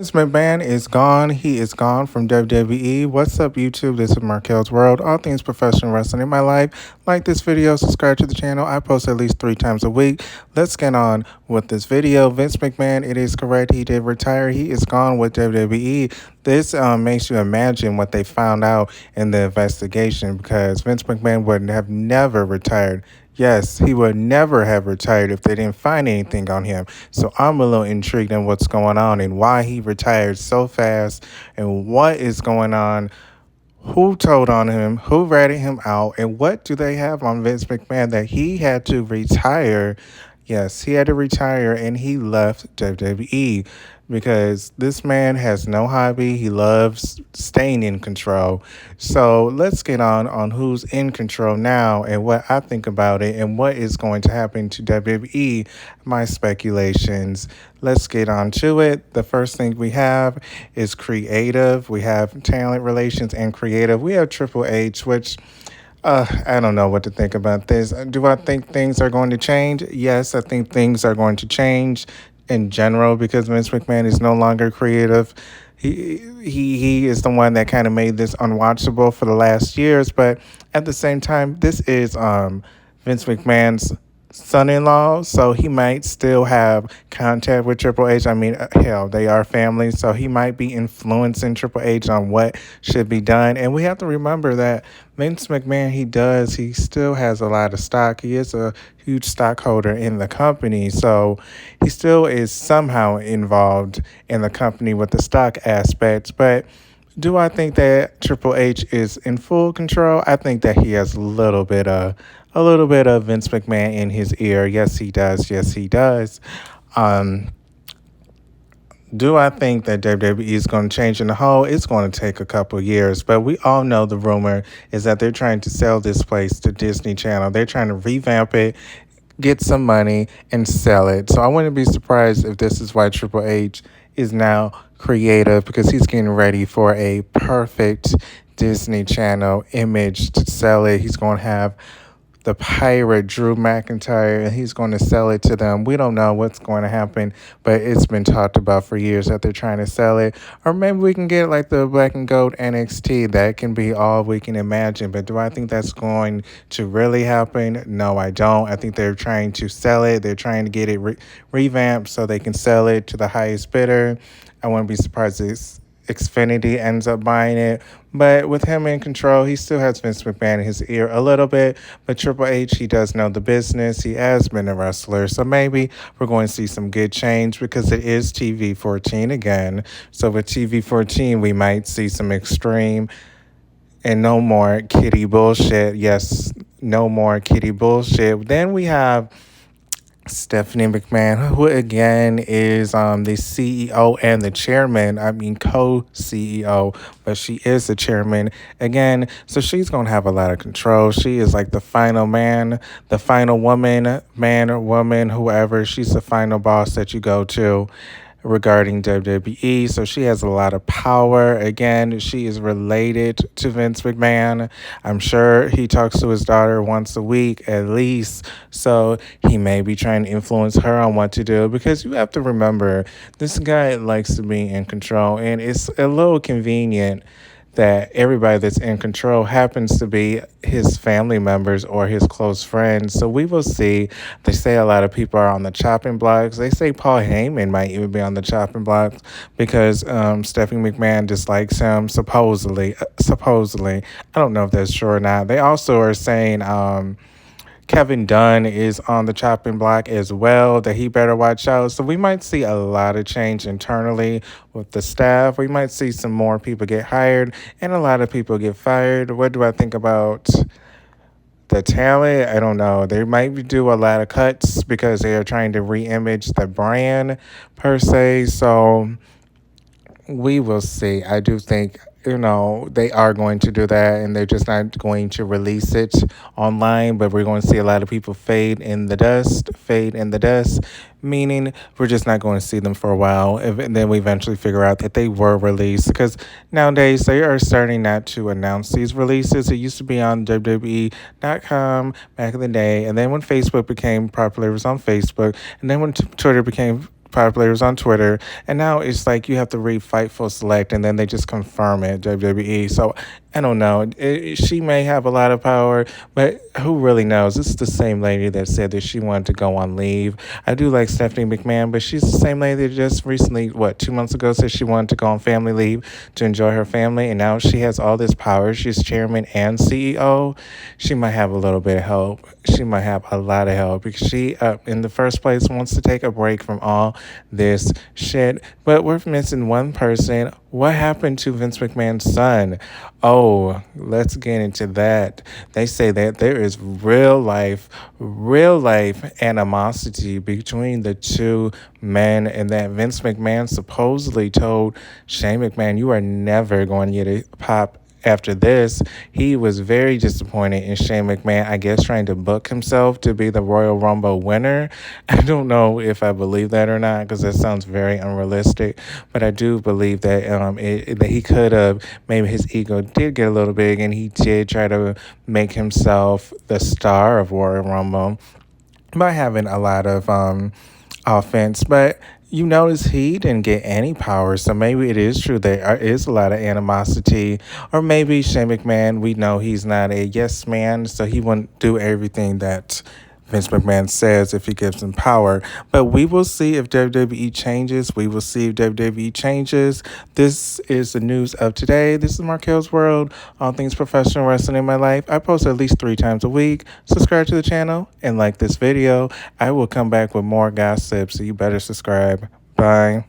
Vince McMahon is gone. He is gone from WWE. What's up, YouTube? This is Markel's World. All things professional wrestling in my life. Like this video, subscribe to the channel. I post at least 3 times a week. Let's get on with this video. Vince McMahon, it is correct. He did retire. He is gone with WWE. This makes you imagine what they found out in the investigation because Vince McMahon would have never retired. Yes, he would never have retired if they didn't find anything on him. So I'm a little intrigued in what's going on and why he retired so fast and what is going on. Who told on him? Who ratted him out? And what do they have on Vince McMahon that he had to retire? Yes, he had to retire and he left WWE because this man has no hobby. He loves staying in control. So let's get on who's in control now and what I think about it and what is going to happen to WWE, my speculations. Let's get on to it. The first thing we have is creative. We have talent relations and creative. We have Triple H, which I don't know what to think about this. Do I think things are going to change? Yes, I think things are going to change in general because Vince McMahon is no longer creative. He is the one that kind of made this unwatchable for the last years, but at the same time, this is Vince McMahon's son-in-law, so he might still have contact with Triple H. I mean, hell, they are family, so he might be influencing Triple H on what should be done. And we have to remember that Vince McMahon, he still has a lot of stock. He is a huge stockholder in the company, so he still is somehow involved in the company with the stock aspects. But do I think that Triple H is in full control? I think that he has a little bit of Vince McMahon in his ear. Yes, he does. Yes, he does. Um, do I think that WWE is going to change in the whole? It's going to take a couple years, but we all know the rumor is that they're trying to sell this place to Disney Channel. They're trying to revamp it, get some money, and sell it. So I wouldn't be surprised if this is why Triple H is now creative because he's getting ready for a perfect Disney Channel image to sell it. He's going to have the pirate Drew McIntyre, and he's going to sell it to them. We don't know what's going to happen, but it's been talked about for years that they're trying to sell it. Or maybe we can get like the black and gold NXT. That can be all we can imagine. But do I think that's going to really happen? No, I don't. I think they're trying to sell it. They're trying to get it revamped so they can sell it to the highest bidder. I wouldn't be surprised if Xfinity ends up buying it. But with him in control, he still has Vince McMahon in his ear a little bit. But Triple H, he does know the business. He has been a wrestler. So maybe we're going to see some good change because it is TV 14 again. So with TV 14, we might see some extreme and no more kitty bullshit. Yes, no more kitty bullshit. Then we have Stephanie McMahon, who again is the CEO and the chairman, co-CEO, but she is the chairman again. So she's going to have a lot of control. She is like the final man, the final woman, man or woman, whoever. She's the final boss that you go to regarding WWE. So she has a lot of power. Again, she is related to Vince McMahon. I'm sure he talks to his daughter once a week at least. So he may be trying to influence her on what to do because you have to remember this guy likes to be in control, and it's a little convenient that everybody that's in control happens to be his family members or his close friends. So we will see. They say a lot of people are on the chopping blocks. They say Paul Heyman might even be on the chopping blocks because Stephanie McMahon dislikes him, supposedly. Supposedly. I don't know if that's true or not. They also are saying Kevin Dunn is on the chopping block as well, that he better watch out. So we might see a lot of change internally with the staff. We might see some more people get hired and a lot of people get fired. What do I think about the talent? I don't know. They might do a lot of cuts because they are trying to re-image the brand per se. So we will see. I do think, they are going to do that and they're just not going to release it online, but we're going to see a lot of people fade in the dust, meaning we're just not going to see them for a while. And then we eventually figure out that they were released because nowadays they are starting not to announce these releases. It used to be on WWE.com back in the day. And then when Facebook became popular, it was on Facebook. And then when Twitter became popular on Twitter, and now it's like you have to read Fightful Select, and then they just confirm it, WWE. So I don't know. She may have a lot of power, but who really knows? This is the same lady that said that she wanted to go on leave. I do like Stephanie McMahon, but she's the same lady that just recently, 2 months ago, said she wanted to go on family leave to enjoy her family, and now she has all this power. She's chairman and CEO. She might have a little bit of help. She might have a lot of help because she, in the first place, wants to take a break from all this shit. But we're missing one person. What happened to Vince McMahon's son? Oh, let's get into that. They say that there is real life animosity between the two men, and that Vince McMahon supposedly told Shane McMahon, "You are never going to get a pop." After this, he was very disappointed in Shane McMahon, I guess, trying to book himself to be the Royal Rumble winner. I don't know if I believe that or not, because that sounds very unrealistic. But I do believe that that he could have, maybe his ego did get a little big, and he did try to make himself the star of Royal Rumble by having a lot of offense. But you notice he didn't get any power, so maybe it is true there is a lot of animosity. Or maybe Shane McMahon, we know he's not a yes man, so he wouldn't do everything that Vince McMahon says if he gives him power. But we will see if WWE changes. We will see if WWE changes. This is the news of today. This is Markel's World, all things professional wrestling in my life. I post at least 3 times a week. Subscribe to the channel and like this video. I will come back with more gossip, so you better subscribe. Bye.